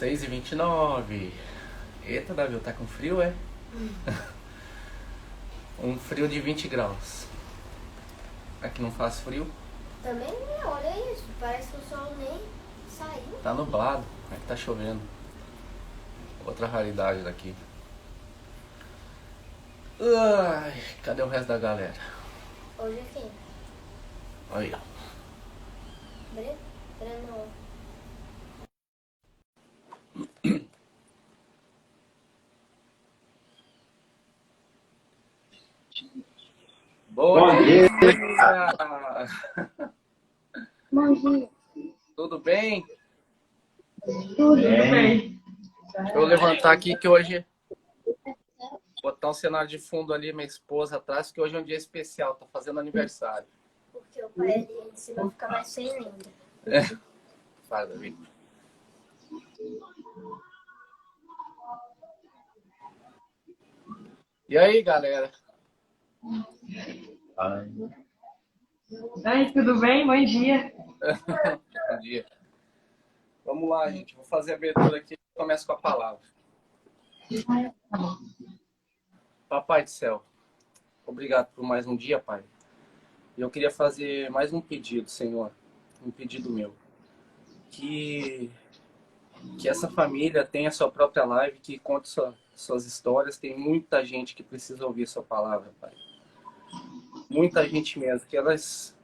6h29. Eita, Davi, tá com frio, é? Um frio de 20 graus. Aqui não faz frio? Também não, olha isso. Parece que o sol nem saiu. Tá nublado, aqui tá chovendo. Outra raridade daqui. Ai, cadê o resto da galera? Hoje é quem? Aí, ó. Breno. Bom dia! Bom dia. Tudo bem? Tudo bem. Deixa eu levantar aqui que hoje... Botar um cenário de fundo ali, minha esposa atrás, que hoje é um dia especial, tá fazendo aniversário. Porque o pai ali em cima fica mais feio ainda. Fala, Davi. E aí, galera? Oi, tudo bem? Bom dia. Bom dia. Vamos lá, gente. Vou fazer a abertura aqui. Começo com a palavra. Papai do céu, obrigado por mais um dia, Pai. E eu queria fazer mais um pedido, Senhor. Um pedido meu. Que essa família tenha sua própria live, que conte suas histórias. Tem muita gente que precisa ouvir sua palavra, Pai. Muita gente mesmo. Que elas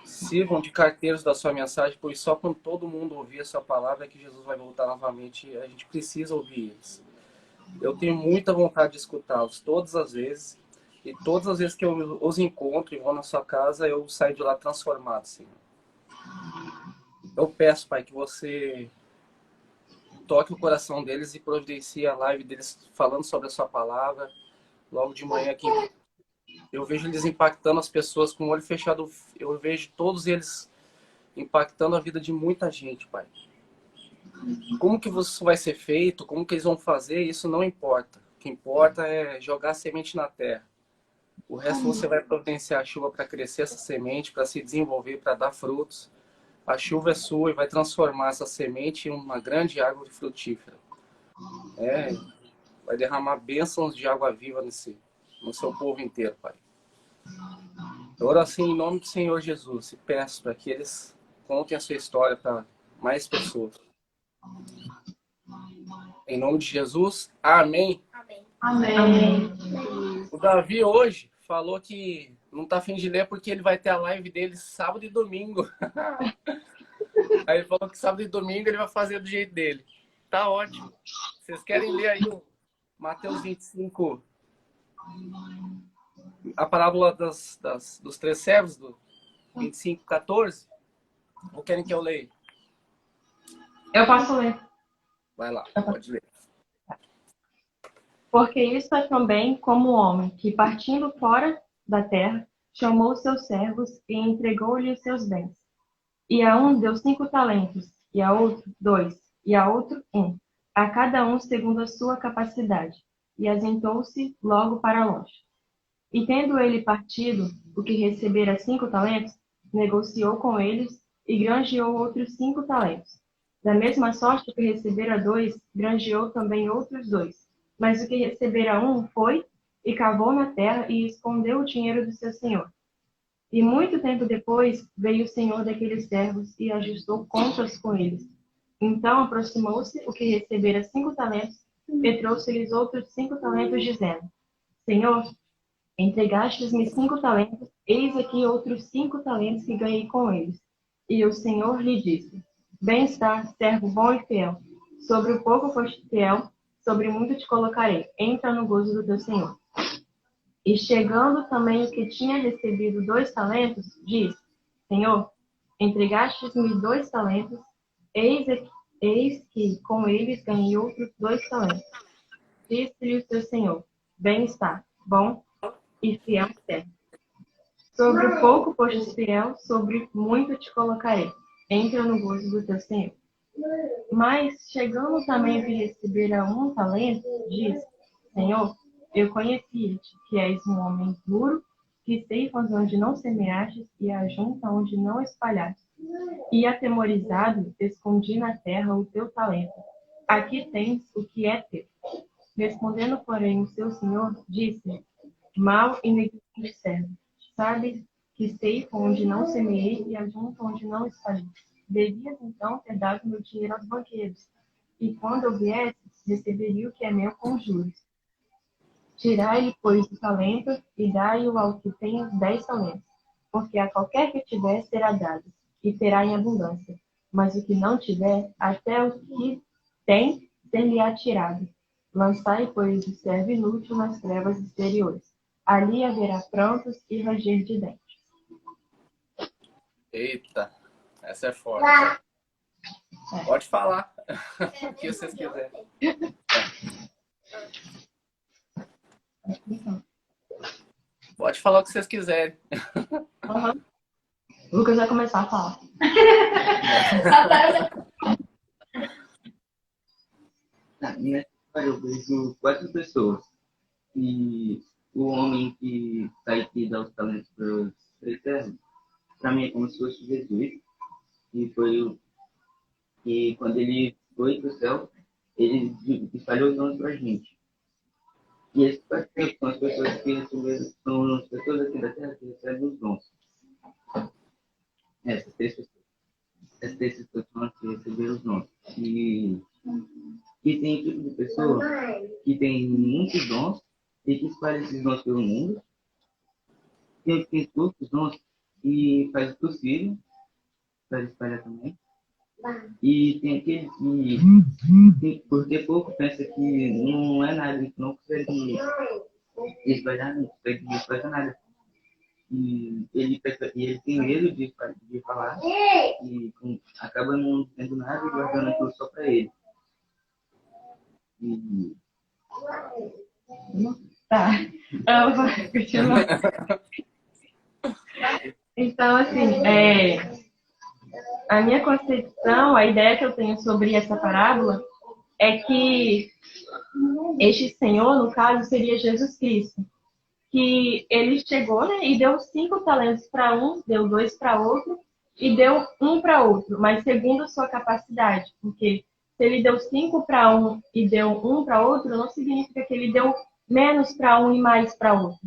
sirvam de carteiros da sua mensagem, pois só quando todo mundo ouvir a sua palavra é que Jesus vai voltar novamente e a gente precisa ouvir eles. Eu tenho muita vontade de escutá-los todas as vezes, e todas as vezes que eu os encontro e vou na sua casa, eu saio de lá transformado, Senhor. Eu peço, Pai, que você toque o coração deles e providencie a live deles falando sobre a sua palavra, logo de manhã aqui. Eu vejo eles impactando as pessoas com o olho fechado, eu vejo todos eles impactando a vida de muita gente, Pai. Como que isso vai ser feito, como que eles vão fazer, isso não importa. O que importa é jogar a semente na terra. O resto você vai providenciar a chuva para crescer essa semente, para se desenvolver, para dar frutos. A chuva é sua e vai transformar essa semente em uma grande árvore frutífera. Vai derramar bênçãos de água viva no seu povo inteiro, Pai. Eu oro assim em nome do Senhor Jesus e peço para que eles contem a sua história para mais pessoas. Em nome de Jesus, amém. Amém. O Davi hoje falou que não tá afim de ler porque ele vai ter a live dele sábado e domingo. Aí ele falou que sábado e domingo ele vai fazer do jeito dele. Tá ótimo. Vocês querem ler aí o Mateus 25, a parábola dos três servos, do 25:14? Ou querem que eu leia? Eu posso ler. Vai lá, pode ler. Porque isto é também como o homem que, partindo fora da terra, chamou seus servos e entregou-lhe os seus bens. E a um deu 5 talentos, e a outro 2, e a outro 1, a cada um segundo a sua capacidade, e asentou-se logo para longe. E tendo ele partido, o que recebera 5 talentos, negociou com eles e granjeou outros 5 talentos. Da mesma sorte que recebera 2, granjeou também outros 2. Mas o que recebera 1 foi e cavou na terra e escondeu o dinheiro do seu senhor. E muito tempo depois veio o senhor daqueles servos e ajustou contas com eles. Então aproximou-se o que recebera 5 talentos e trouxe-lhes outros 5 talentos, dizendo: Senhor, entregastes-me 5 talentos, eis aqui outros 5 talentos que ganhei com eles. E o Senhor lhe disse: Bem está, servo bom e fiel. Sobre o pouco foste fiel, sobre muito te colocarei. Entra no gozo do teu Senhor. E chegando também o que tinha recebido 2 talentos, diz: Senhor, entregastes-me 2 talentos, eis que com eles ganhei outros 2 talentos. Disse-lhe o seu Senhor: Bem está, bom e fiel servo. Sobre o pouco fostes fiel, sobre muito te colocarei. Entra no gozo do teu Senhor. Mas, chegando também o que recebera 1 talento, diz: Senhor, eu conhecia-te, que és um homem duro, que ceifas onde não semeastes e ajunta onde não espalhaste. E, atemorizado, escondi na terra o teu talento. aqui tens o que é teu. Respondendo, porém, o seu senhor, disse: mal e negligente servo. Sabes que ceifa onde não semeei e ajunto onde não espalhei. Devias, então, ter dado meu dinheiro aos banqueiros, e quando eu viesse, receberia o que é meu com juros. Tirai-lhe, pois, o talento, e dai-o ao que tem os 10 talentos. Porque a qualquer que tiver será dado, e terá em abundância. Mas o que não tiver, até o que tem, ser-lhe-á tirado. Lançai, pois, o servo inútil nas trevas exteriores. Ali haverá prantos e ranger de dentes. Eita, essa é forte. Pode falar o que vocês quiserem. Pode falar o que vocês quiserem. Uhum. O Lucas vai começar a falar. Nessa história eu vejo 4 pessoas. E o homem que está aqui dá os talentos para os 3 servos, para mim é como se fosse Jesus. E foi que quando ele foi para o céu, ele espalhou os dons para a gente. E esses 4 são as pessoas que receberam, são as pessoas aqui da Terra que recebem os dons. Essas 3 pessoas. Essas 3 pessoas são as que receberam os dons. E tem tipo de pessoa que tem muitos dons e que espalha esses dons pelo mundo. Tem que tem poucos dons e faz o possível para espalhar também. E tem aquele que, por ter pouco, pensa que não é nada, que não consegue espalhar, não consegue espalhar nada. E ele tem medo de falar e acaba não tendo nada e guardando aquilo só para ele. E... Tá. Eu vou continuar. Então, assim, a minha concepção, a ideia que eu tenho sobre essa parábola é que este Senhor, no caso, seria Jesus Cristo. Que ele chegou, né, e deu 5 talentos para um, deu 2 para outro e deu 1 para outro, mas segundo a sua capacidade. Porque se ele deu 5 para um e deu 1 para outro, não significa que ele deu menos para um e mais para outro.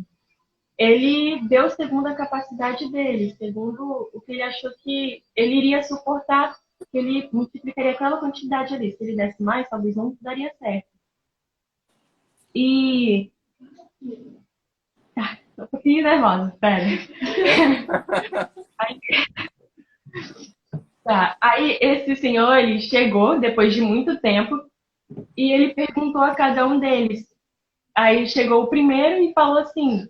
Ele deu segundo a capacidade dele, segundo o que ele achou que ele iria suportar, que ele multiplicaria aquela quantidade ali. Se ele desse mais, talvez não daria certo. E... Tô um pouquinho nervosa, pera. Aí esse senhor, ele chegou depois de muito tempo e ele perguntou a cada um deles. Aí chegou o primeiro e falou assim: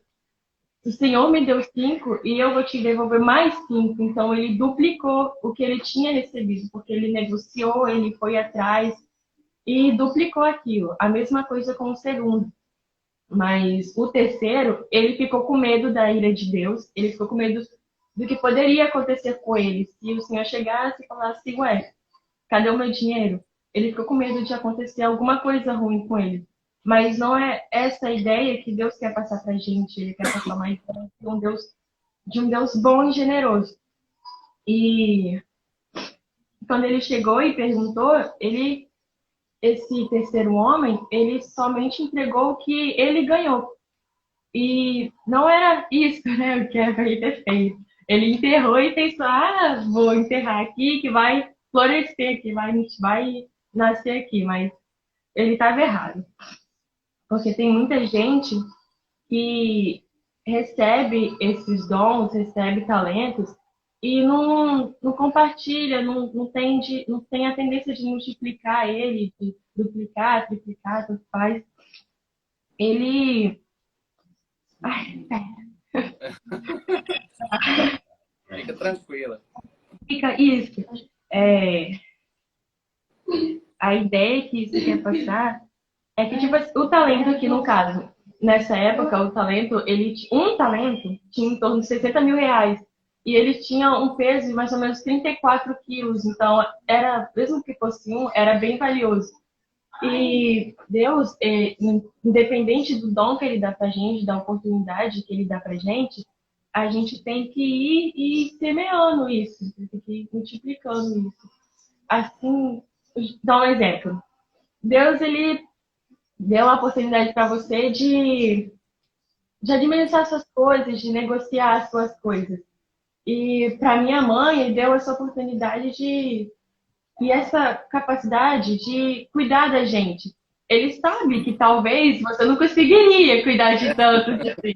o Senhor me deu 5 e eu vou te devolver mais 5. Então ele duplicou o que ele tinha recebido, porque ele negociou, ele foi atrás e duplicou aquilo. A mesma coisa com o segundo. Mas o terceiro, ele ficou com medo da ira de Deus, ele ficou com medo do que poderia acontecer com ele se o Senhor chegasse e falasse: ué, cadê o meu dinheiro? Ele ficou com medo de acontecer alguma coisa ruim com ele. Mas não é essa a ideia que Deus quer passar pra gente. Ele quer passar mais de um Deus bom e generoso. E quando ele chegou e perguntou, esse terceiro homem, ele somente entregou o que ele ganhou. E não era isso, né, o que era para ele ter feito. Ele enterrou e pensou: vou enterrar aqui, que vai florescer, que vai nascer aqui. Mas ele estava errado. Porque tem muita gente que recebe esses dons, recebe talentos e não compartilha, não tem a tendência de multiplicar ele, de duplicar, triplicar, tanto faz. Ele... Ai, Fica tranquila. Fica isso. A ideia que isso quer passar é que, tipo, o talento aqui, no caso, nessa época, um talento tinha em torno de 60 mil reais. E ele tinha um peso de mais ou menos 34 quilos. Então, mesmo que fosse era bem valioso. E Deus, independente do dom que ele dá pra gente, da oportunidade que ele dá pra gente, a gente tem que ir e semeando isso, tem que ir multiplicando isso. Assim, dar um exemplo. Deus, ele deu a oportunidade para você de administrar suas coisas, de negociar as suas coisas. E para minha mãe, ele deu essa oportunidade e essa capacidade de cuidar da gente. Ele sabe que talvez você não conseguiria cuidar de tanto assim.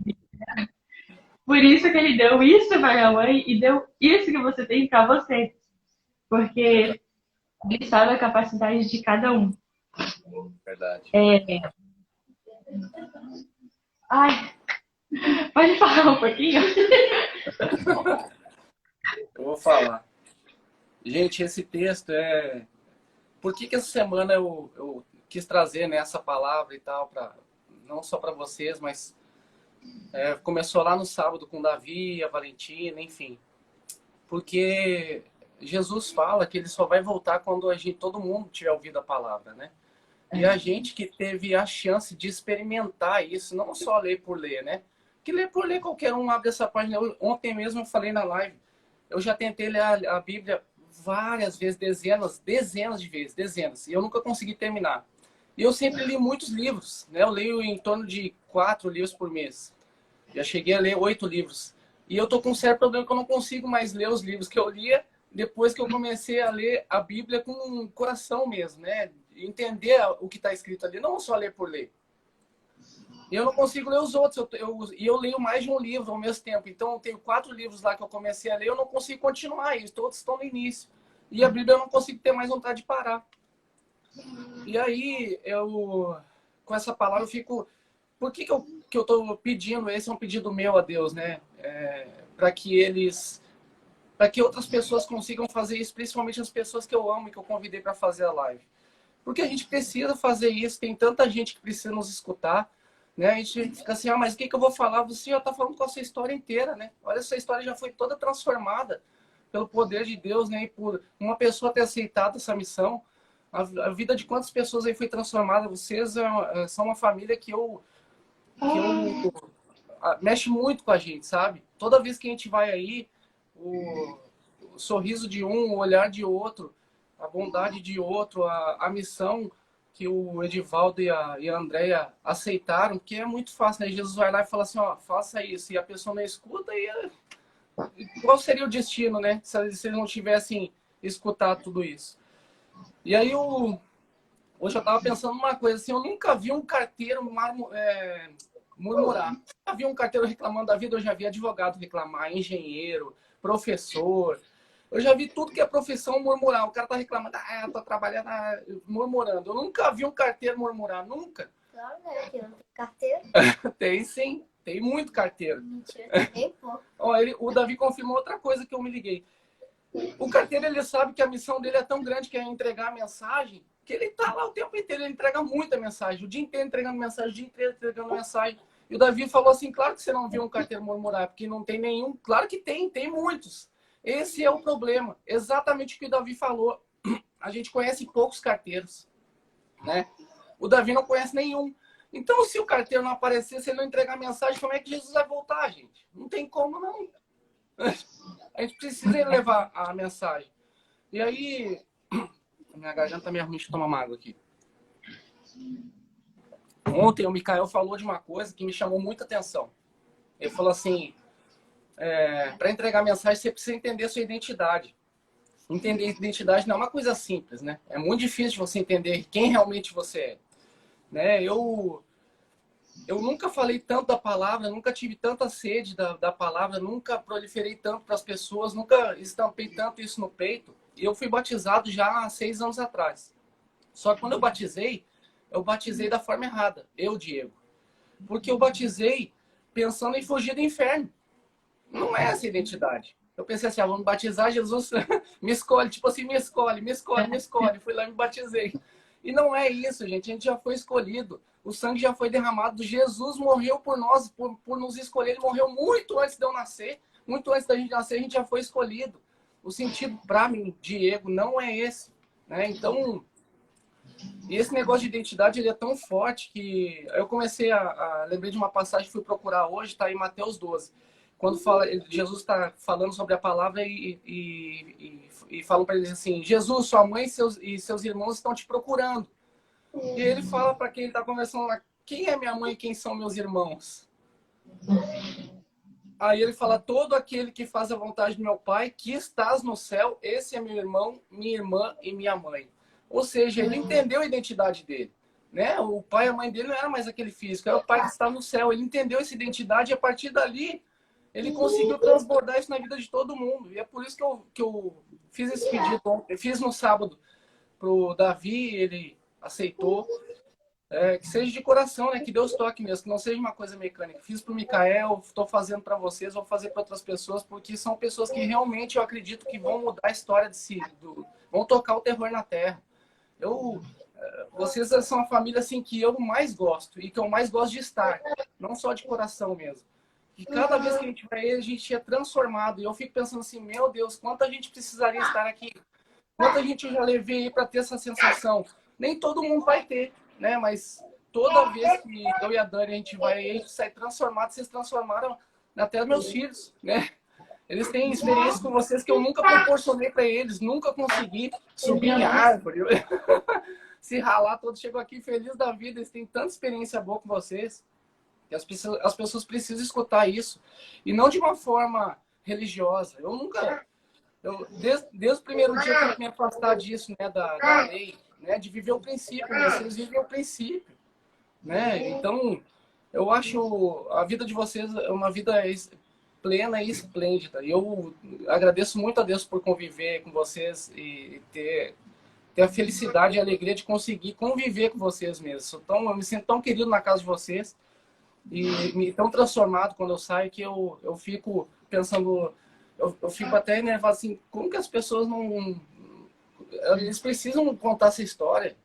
Por isso que ele deu isso para minha mãe e deu isso que você tem para você. Porque ele sabe a capacidade de cada um. Verdade. Ai, pode falar um pouquinho? Eu vou falar. Gente, esse texto é... Por que essa semana eu quis trazer, né, essa palavra e tal, não só para vocês, mas começou lá no sábado com Davi, a Valentina, enfim. Porque Jesus fala que ele só vai voltar quando todo mundo tiver ouvido a palavra, né? E a gente que teve a chance de experimentar isso, não só ler por ler, né? Que ler por ler, qualquer um abre essa página. Ontem mesmo eu falei na live, eu já tentei ler a Bíblia várias vezes, dezenas de vezes, dezenas. E eu nunca consegui terminar. E eu sempre li muitos livros, né? Eu leio em torno de 4 livros por mês. Já cheguei a ler 8 livros. E eu tô com um certo problema que eu não consigo mais ler os livros que eu lia depois que eu comecei a ler a Bíblia com o coração mesmo, né? Entender o que está escrito ali, não só ler por ler. E eu não consigo ler os outros. Eu leio mais de um livro ao mesmo tempo. Então, eu tenho 4 livros lá que eu comecei a ler, eu não consigo continuar isso. Todos estão no início. E a Bíblia eu não consigo ter mais vontade de parar. E aí, com essa palavra, eu fico... Por que eu estou pedindo? Esse é um pedido meu a Deus, né? Para que outras pessoas consigam fazer isso, principalmente as pessoas que eu amo e que eu convidei para fazer a live. Porque a gente precisa fazer isso, tem tanta gente que precisa nos escutar, né? A gente fica assim, mas o que eu vou falar? Você já está falando com a sua história inteira, né? Olha, essa história já foi toda transformada pelo poder de Deus, né? E por uma pessoa ter aceitado essa missão. A vida de quantas pessoas aí foi transformada? Vocês são uma família que mexe muito com a gente, sabe? Toda vez que a gente vai aí, o sorriso de um, o olhar de outro, a bondade de outro, a missão que o Edivaldo e a Andréia aceitaram, porque é muito fácil, né? Jesus vai lá e fala assim, ó, faça isso, e a pessoa não escuta, qual seria o destino, né? Se eles não tivessem escutado tudo isso. E aí, hoje eu tava pensando numa coisa, assim, eu nunca vi um carteiro murmurar. Já vi um carteiro reclamando da vida, eu já vi advogado reclamar, engenheiro, professor. Eu já vi tudo que é profissão murmurar. O cara tá reclamando, eu tô trabalhando, murmurando. Eu nunca vi um carteiro murmurar, nunca. Claro, né? Porque não tem carteiro. Tem sim, tem muito carteiro. Mentira, tem pouco. O Davi confirmou outra coisa que eu me liguei. O carteiro, ele sabe que a missão dele é tão grande que é entregar a mensagem, que ele tá lá o tempo inteiro, ele entrega muita mensagem, o dia inteiro entregando mensagem, o dia inteiro entregando mensagem. E o Davi falou assim, claro que você não viu um carteiro murmurar, porque não tem nenhum. Claro que tem muitos. Esse é o problema. Exatamente o que o Davi falou. A gente conhece poucos carteiros, né? O Davi não conhece nenhum. Então, se o carteiro não aparecer, se ele não entregar a mensagem, como é que Jesus vai voltar, gente? Não tem como, não. A gente precisa levar a mensagem. E aí, minha garganta tá meio ruim de tomar água aqui. Ontem o Mikael falou de uma coisa que me chamou muita atenção. Ele falou assim, para entregar a mensagem você precisa entender a sua identidade. Entender a identidade não é uma coisa simples, né? É muito difícil de você entender quem realmente você é. Né? Eu nunca falei tanto da palavra, nunca tive tanta sede da palavra, nunca proliferei tanto para as pessoas, nunca estampei tanto isso no peito. E eu fui batizado já há 6 anos atrás. Só que quando eu batizei da forma errada, Diego. Porque eu batizei pensando em fugir do inferno. Não é essa a identidade. Eu pensei assim, vamos batizar, Jesus me escolhe, tipo assim, me escolhe. Fui lá e me batizei. E não é isso, gente. A gente já foi escolhido. O sangue já foi derramado. Jesus morreu por nós, por nos escolher. Ele morreu muito antes de eu nascer. Muito antes da gente nascer, a gente já foi escolhido. O sentido, para mim, Diego, não é esse. Né? Então, esse negócio de identidade ele é tão forte que eu comecei lembrei de uma passagem que fui procurar hoje, está em Mateus 12. Quando Jesus está falando sobre a palavra e falam para ele assim, Jesus, sua mãe e seus irmãos estão te procurando. E ele fala para quem está conversando lá, quem é minha mãe e quem são meus irmãos? Aí ele fala, todo aquele que faz a vontade do meu pai, que estás no céu, esse é meu irmão, minha irmã e minha mãe. Ou seja, ele entendeu a identidade dele. Né? O pai e a mãe dele não era mais aquele físico, era o pai que está no céu. Ele entendeu essa identidade e a partir dali ele conseguiu transbordar isso na vida de todo mundo. E é por isso que eu fiz esse pedido ontem. Eu fiz no sábado pro Davi, ele aceitou. Que seja de coração, né? Que Deus toque mesmo, que não seja uma coisa mecânica. Fiz para o Mikael, estou fazendo para vocês, vou fazer para outras pessoas, porque são pessoas que realmente eu acredito que vão mudar a história de si, vão tocar o terror na terra. Vocês são a família assim, que eu mais gosto e que eu mais gosto de estar, não só de coração mesmo. E cada vez que a gente vai aí, a gente é transformado. E eu fico pensando assim, meu Deus, quanta gente precisaria estar aqui. Quanta gente eu já levei aí para ter essa sensação. Nem todo mundo vai ter, né? Mas toda vez que eu e a Dani, a gente vai aí, a gente sai transformado. Vocês transformaram até meus filhos, né? Eles têm experiência com vocês que eu nunca proporcionei para eles. Nunca consegui subir em árvore. Se ralar todo, chegou aqui feliz da vida. Eles têm tanta experiência boa com vocês. E as pessoas precisam escutar isso. E não de uma forma religiosa. Eu nunca... desde o primeiro dia que eu me afastar disso, né, da lei, né, de viver o princípio. Né, vocês vivem o princípio. Né? Então, eu acho a vida de vocês uma vida plena e esplêndida. E eu agradeço muito a Deus por conviver com vocês e ter a felicidade e a alegria de conseguir conviver com vocês mesmo. Eu me sinto tão querido na casa de vocês e me tão transformado quando eu saio que eu fico pensando, eu fico até nervoso assim, como que as pessoas não... Eles precisam contar essa história.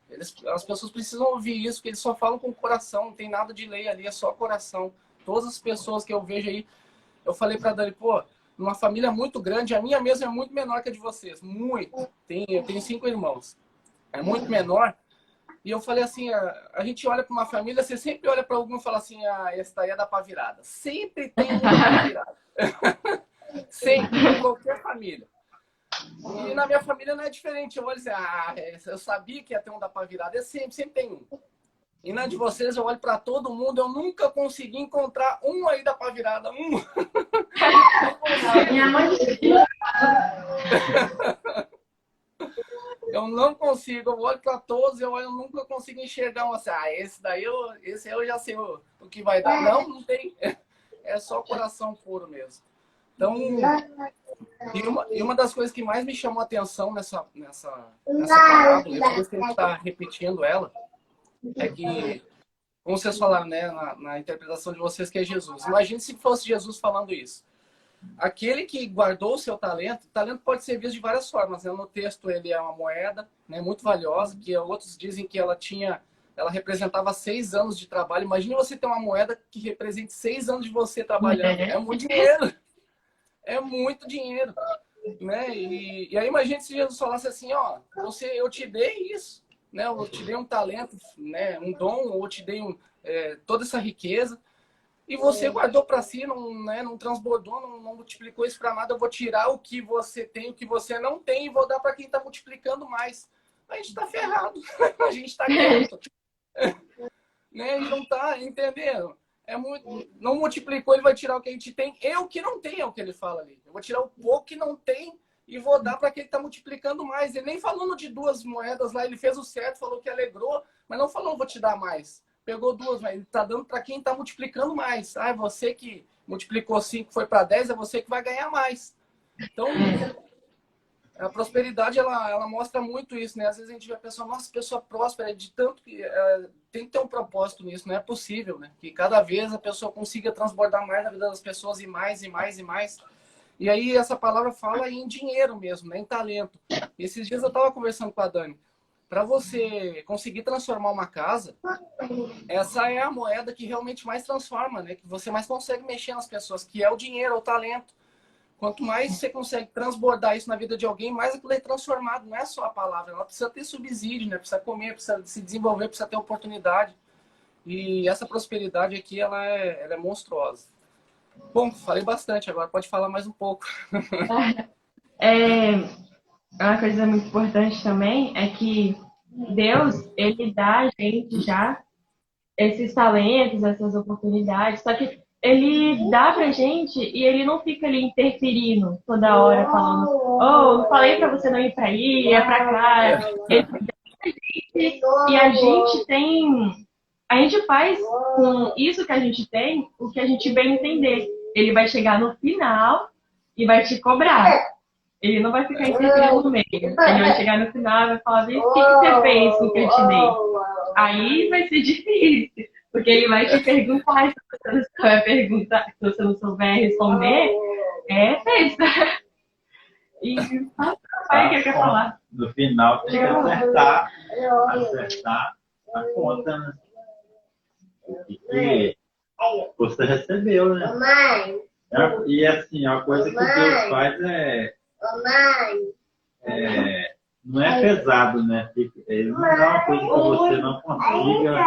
As pessoas precisam ouvir isso, que eles só falam com o coração, não tem nada de lei ali, é só coração. Todas as pessoas que eu vejo aí, eu falei pra Dani, pô, uma família muito grande, a minha mesmo é muito menor que a de vocês, muito. Eu tenho 5 irmãos, é muito menor. E eu falei assim, a gente olha para uma família, você sempre olha para algum e fala assim, essa daí é da pá virada. Sempre tem um da pá virada. Sempre, em qualquer família. E na minha família não é diferente. Eu olho assim, eu sabia que ia ter um da pá virada. Sempre tem um. E na de vocês, eu olho para todo mundo, eu nunca consegui encontrar um aí da pá virada. Minha mãe... Eu não consigo, eu olho para todos, eu nunca consigo enxergar um assim, esse eu já sei o que vai dar. Não tem. É só coração puro mesmo. Então, e uma das coisas que mais me chamou a atenção nessa parábola, e por isso que a gente está repetindo ela, é que, como vocês falaram, né, na interpretação de vocês, que é Jesus. Imagine se fosse Jesus falando isso. Aquele que guardou o seu talento, o talento pode ser visto de várias formas. Né? No texto ele é uma moeda, né, muito valiosa, que outros dizem que ela representava 6 anos de trabalho. Imagine você ter uma moeda que represente 6 anos de você trabalhando. É muito dinheiro. É muito dinheiro. Né? E aí imagine se Jesus falasse assim, ó, eu te dei isso, né? Eu te dei um talento, né? Um dom, eu te dei toda essa riqueza. E você guardou para si, não transbordou, não multiplicou isso para nada. Eu vou tirar o que você tem, o que você não tem e vou dar para quem está multiplicando mais. A gente está ferrado. A gente está quieto. Né? E não está entendendo. Não multiplicou, ele vai tirar o que a gente tem. Eu que não tenho, é o que ele fala ali. Eu vou tirar o pouco que não tem e vou dar para quem está multiplicando mais. Ele nem falando de 2 moedas lá, ele fez o certo, falou que alegrou, mas não falou vou te dar mais. Pegou 2, mas ele está dando para quem está multiplicando mais. Você que multiplicou 5, foi para 10, é você que vai ganhar mais. Então, a prosperidade, ela mostra muito isso, né? Às vezes a gente vê a pessoa, nossa, pessoa próspera, de tanto que tem que ter um propósito nisso, não é possível, né? Que cada vez a pessoa consiga transbordar mais na vida das pessoas e mais, e mais, e mais. E aí essa palavra fala em dinheiro mesmo, né? Em talento. E esses dias eu estava conversando com a Dani. Para você conseguir transformar uma casa, essa é a moeda que realmente mais transforma, né? Que você mais consegue mexer nas pessoas, que é o dinheiro, o talento. Quanto mais você consegue transbordar isso na vida de alguém, mais aquilo é transformado. Não é só a palavra, ela precisa ter subsídio, né? Precisa comer, precisa se desenvolver, precisa ter oportunidade. E essa prosperidade aqui, ela é monstruosa. Bom, falei bastante agora, pode falar mais um pouco. Uma coisa muito importante também é que Deus, ele dá a gente já esses talentos, essas oportunidades, só que ele dá pra gente e ele não fica ali interferindo toda hora, falando, oh, eu falei pra você não ir pra aí, é pra cá. É, Ele dá pra gente e a gente faz com isso que a gente tem o que a gente bem entender. Ele vai chegar no final e vai te cobrar. Ele não vai ficar interferindo no meio. Ele vai chegar no final e vai falar, "Vê, o que que você fez com o que eu te dei?" Aí vai ser difícil, porque ele vai te perguntar, e se você não souber perguntar, se você não souber responder, é festa. E vai que quer falar. No final tem que acertar a conta, né? E você recebeu, né? E assim, a coisa que Deus faz não é pesado, né? Ele não dá uma coisa que você não consiga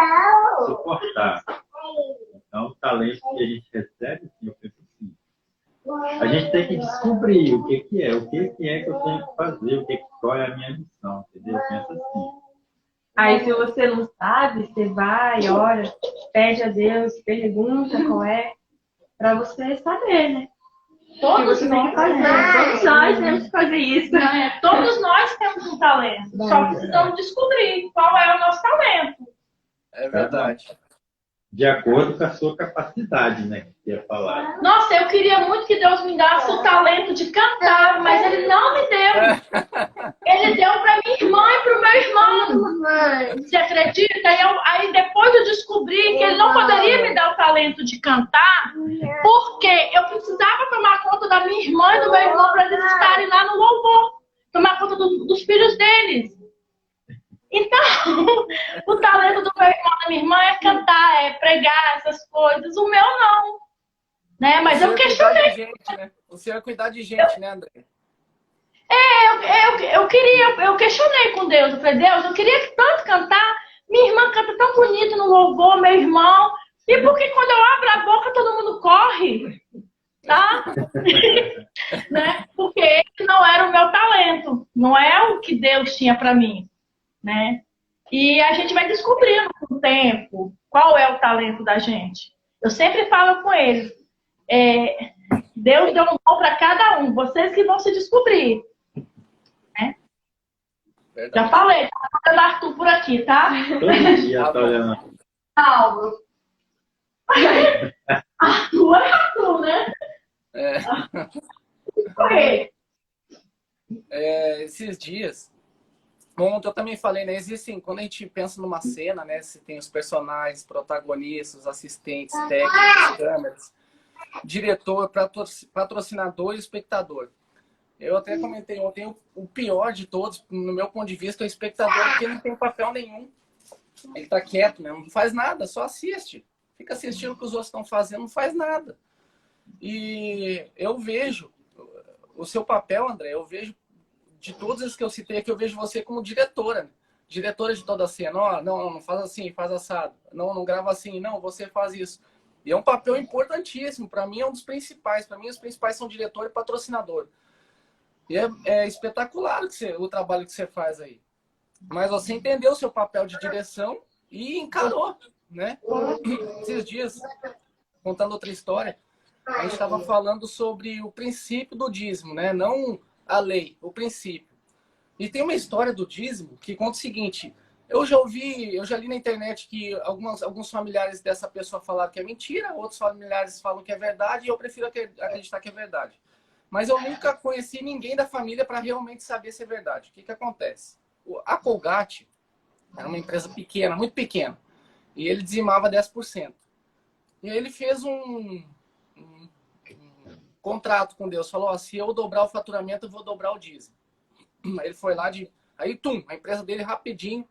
suportar. Então, o talento que a gente recebe, assim, eu penso assim, a gente tem que descobrir o que é que eu tenho que fazer, qual é a minha missão, entendeu? Eu penso assim. Aí, se você não sabe, você vai, ora, pede a Deus, pergunta qual é, para você saber, né? Todos Você tem que nós, fazer. Todos nós temos que fazer isso. todos nós temos um talento. Só precisamos descobrir qual é o nosso talento. é verdade. De acordo com a sua capacidade, né? Que ia falar. Nossa, eu queria muito que Deus me desse o talento de cantar, mas Ele não me deu. Ele deu para minha irmã e para o meu irmão. Você acredita? Aí depois eu descobri que Ele não poderia me dar o talento de cantar, porque eu precisava tomar conta da minha irmã e do meu irmão para eles estarem lá no louvor. Tomar conta dos filhos deles. Então, o talento do meu irmão e da minha irmã é cantar, é pregar essas coisas. O meu não. Né? Mas eu questionei. Gente, né? O senhor é cuidar de gente, né, André? Eu questionei com Deus. Eu falei, Deus, eu queria tanto cantar. Minha irmã canta tão bonito no louvor, meu irmão. E por que quando eu abro a boca todo mundo corre? Tá? Né? Porque esse não era o meu talento. Não é o que Deus tinha para mim. Né? E a gente vai descobrindo com o tempo qual é o talento da gente. Eu sempre falo com eles, Deus deu um dom para cada um, vocês que vão se descobrir. Né? Já falei, tá falando Arthur por aqui, tá? Todo dia tá olhando. Paulo. Arthur é Arthur, né? Esses dias, ontem eu também falei, né? Existem, quando a gente pensa numa cena, né? Se tem os personagens, protagonistas, assistentes, técnicos, câmeras, diretor, patrocinador e espectador. Eu até comentei ontem, o pior de todos, no meu ponto de vista, é o espectador, porque não tem papel nenhum. Ele tá quieto, né? Não faz nada, só assiste. Fica assistindo o que os outros estão fazendo, não faz nada. E eu vejo o seu papel, André, eu vejo de todos os que eu citei aqui, eu vejo você como diretora, né? Diretora de toda a cena. Ó, não faz assim, faz assado. Não grava assim, não, você faz isso. E é um papel importantíssimo. Para mim é um dos principais. Para mim os principais são diretor e patrocinador. E é espetacular o trabalho que você faz aí. Mas você entendeu o seu papel de direção e encarou, né? Esses dias, contando outra história, a gente estava falando sobre o princípio do dízimo, né? Não a lei, o princípio. E tem uma história do dízimo que conta o seguinte: eu já li na internet que alguns familiares dessa pessoa falaram que é mentira, outros familiares falam que é verdade, e eu prefiro acreditar que é verdade. Mas eu nunca conheci ninguém da família para realmente saber se é verdade. O que acontece? A Colgate era uma empresa pequena, muito pequena, e ele dizimava 10%. E aí ele fez um contrato com Deus, falou, ó, se eu dobrar o faturamento, eu vou dobrar o dízimo. Aí ele foi lá aí, a empresa dele rapidinho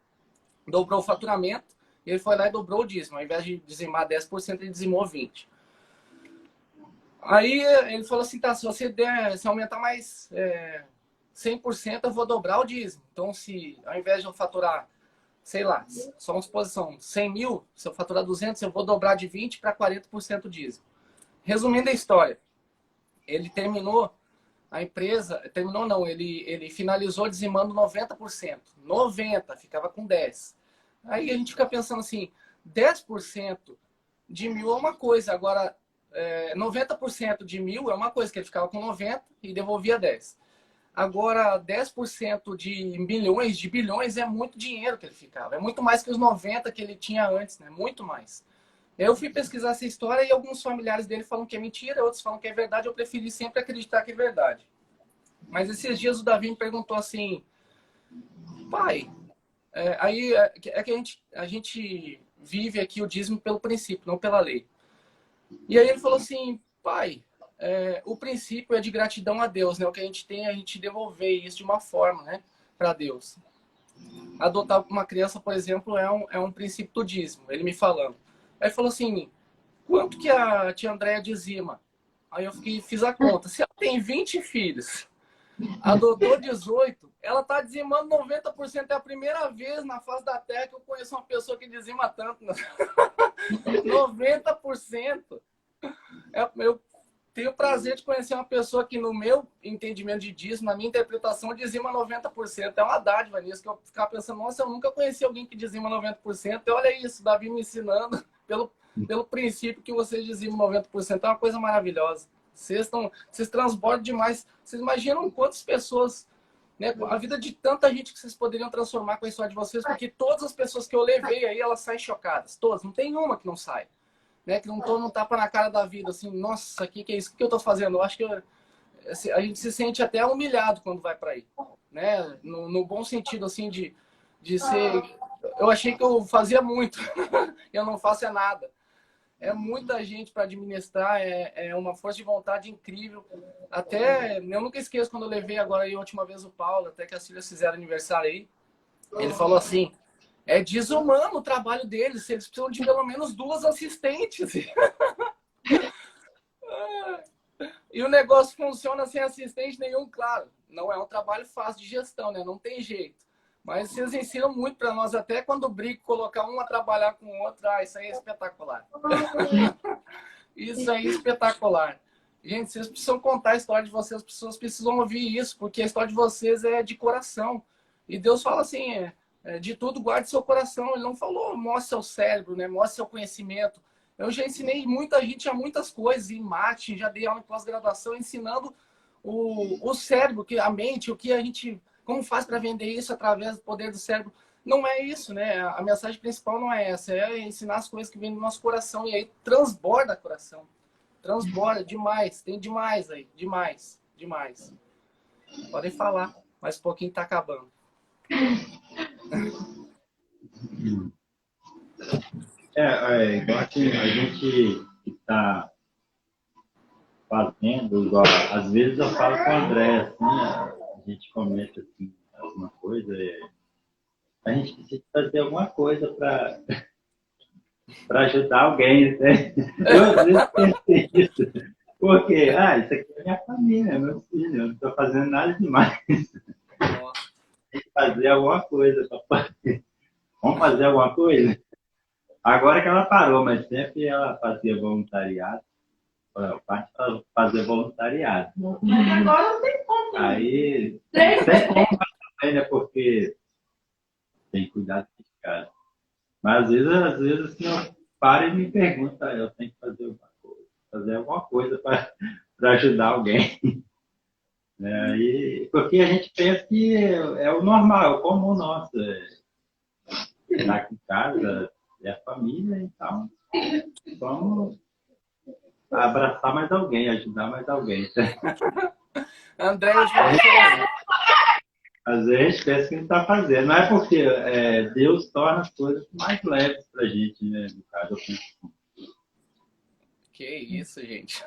dobrou o faturamento, e ele foi lá e dobrou o dízimo. Ao invés de dizimar 10%, ele dizimou 20%. Aí ele falou assim, tá, se aumentar mais 100%, eu vou dobrar o dízimo. Então, se ao invés de eu faturar, sei lá, só uma suposição, 100 mil, se eu faturar 200, eu vou dobrar de 20% para 40% o dízimo. Resumindo a história, ele terminou A empresa, terminou não, ele finalizou dizimando 90%. 90%, ficava com 10%. Aí a gente fica pensando assim, 10% de 1.000 é uma coisa, agora 90% de 1.000 é uma coisa, que ele ficava com 90% e devolvia 10%. Agora, 10% de milhões, de bilhões, é muito dinheiro que ele ficava. É muito mais que os 90% que ele tinha antes, né? Muito mais. Eu fui pesquisar essa história e alguns familiares dele falam que é mentira, outros falam que é verdade. Eu preferi sempre acreditar que é verdade. Mas esses dias o Davi me perguntou assim, pai, que a gente vive aqui o dízimo pelo princípio, não pela lei. E aí ele falou assim, pai, o princípio é de gratidão a Deus, né? O que a gente tem é a gente devolver isso de uma forma, né, para Deus. Adotar uma criança, por exemplo, é um princípio do dízimo, ele me falando. Aí ele falou assim, quanto que a tia Andréia dizima? Aí eu fiz a conta. Se ela tem 20 filhos, adotou 18, ela está dizimando 90%. É a primeira vez na face da Terra que eu conheço uma pessoa que dizima tanto. 90%. Eu tenho o prazer de conhecer uma pessoa que, no meu entendimento de dízimo, na minha interpretação, dizima 90%. É uma dádiva nisso, que eu ficava pensando, nossa, eu nunca conheci alguém que dizima 90%. E olha isso, Davi me ensinando pelo princípio que vocês dizimam 90%. É uma coisa maravilhosa. Vocês transbordam demais. Vocês imaginam quantas pessoas, né, a vida de tanta gente que vocês poderiam transformar com a história de vocês, porque todas as pessoas que eu levei aí, elas saem chocadas. Todas. Não tem uma que não sai. Né, que não toma um tapa na cara da vida, assim, nossa, o que é isso? O que eu tô fazendo? Eu acho que a gente se sente até humilhado quando vai para aí, né? No bom sentido, assim, de ser... Eu achei que eu fazia muito, e eu não faço nada. É muita gente para administrar, é uma força de vontade incrível. Até, eu nunca esqueço quando eu levei agora aí a última vez o Paulo, até que as filhas fizeram aniversário aí, ele falou assim, é desumano o trabalho deles, eles precisam de pelo menos 2 assistentes. E o negócio funciona sem assistente nenhum, claro. Não é um trabalho fácil de gestão, né? Não tem jeito. Mas vocês ensinam muito para nós, até quando briga, colocar um a trabalhar com o outro. Ah, isso aí é espetacular. Isso aí é espetacular. Gente, vocês precisam contar a história de vocês, as pessoas precisam ouvir isso, porque a história de vocês é de coração. E Deus fala assim, de tudo guarde seu coração. Ele não falou, mostre seu cérebro, né? Mostre seu conhecimento. Eu já ensinei muita gente a muitas coisas, em mate, já dei aula em pós-graduação, ensinando o cérebro, a mente, o que a gente... Como faz para vender isso através do poder do cérebro? Não é isso, né? A mensagem principal não é essa, é ensinar as coisas que vêm do nosso coração. E aí transborda coração. Transborda demais, tem demais aí, demais, demais. Podem falar, mas um pouquinho tá acabando. Igual assim, a gente está fazendo, igual, às vezes eu falo com o André, assim, a gente comenta assim, alguma coisa, a gente precisa fazer alguma coisa para ajudar alguém, né? Eu às vezes pensei isso, porque, isso aqui é minha família, é meu filho, eu não estou fazendo nada demais. Tem que fazer alguma coisa, vamos fazer alguma coisa? Agora que ela parou, mas sempre ela fazia voluntariado, parte para fazer voluntariado. Mas agora não tem como. Aí, tem como também, né? Porque tem cuidado de casa. Mas às vezes assim, eu paro e me pergunto, eu tenho que fazer alguma coisa para ajudar alguém. Porque a gente pensa que é o normal, é o comum nosso. Estar aqui em casa, é a família, então vamos abraçar mais alguém, ajudar mais alguém. André, às vezes a gente pensa que não está fazendo. Não é porque Deus torna as coisas mais leves para a gente, né? No caso, eu penso. Que isso, gente.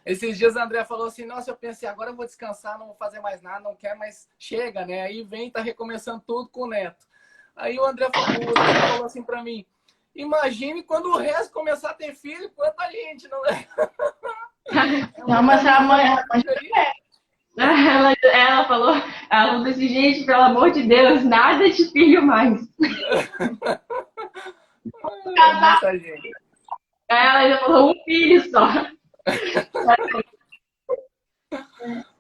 Esses dias a André falou assim, nossa, eu pensei, agora eu vou descansar, não vou fazer mais nada, não quero mais, chega, né? Aí vem, tá recomeçando tudo com o neto. Aí o André falou assim pra mim, imagine quando o resto começar a ter filho, quanta gente, não é? Não, mas a mãe ela falou assim, gente, pelo amor de Deus, nada de filho mais. Muita gente. Ela já falou um filho só.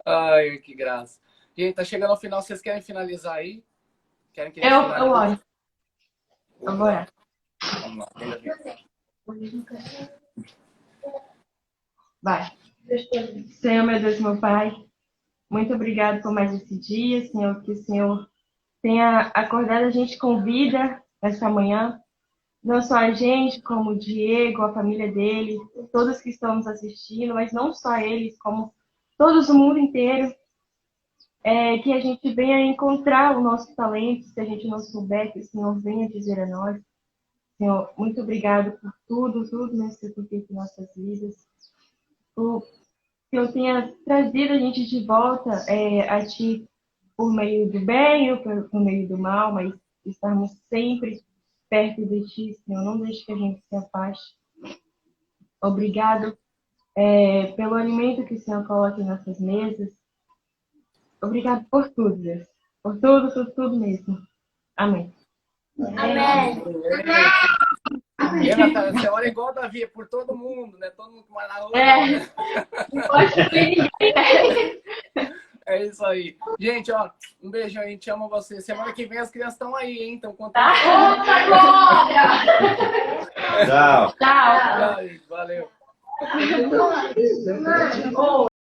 Ai, que graça. Gente, tá chegando ao final. Vocês querem finalizar aí? Querem que a gente Eu finalize? oro. Eu vou orar. Vamos lá. Tem a ver. Vai. Senhor, meu Deus, meu Pai, muito obrigado por mais esse dia, Senhor, que o Senhor tenha acordado a gente com vida essa manhã. Não só a gente, como o Diego, a família dele, todos que estamos assistindo, mas não só eles, como todos o mundo inteiro. Que a gente venha encontrar o nosso talento, se a gente não souber, que o Senhor venha dizer a nós. Senhor, muito obrigado por tudo, né, que você tem feito em nossas vidas. Por que eu tenha trazido a gente de volta a Ti por meio do bem ou por meio do mal, mas estarmos sempre perto de Ti, Senhor. Não deixe que a gente se afaste. Obrigado pelo alimento que o Senhor coloca em nossas mesas. Obrigado por tudo, Deus. Por tudo mesmo. Amém. Amém. E, Natália, você ora igual o Davi, é por todo mundo, né? Todo mundo que mora na rua. Não pode ver ninguém. É isso aí. Gente, ó, um beijão, a gente ama você. Semana que vem as crianças estão aí, hein? Então, Tá bom, glória! Tchau. Tchau. Valeu. Mãe.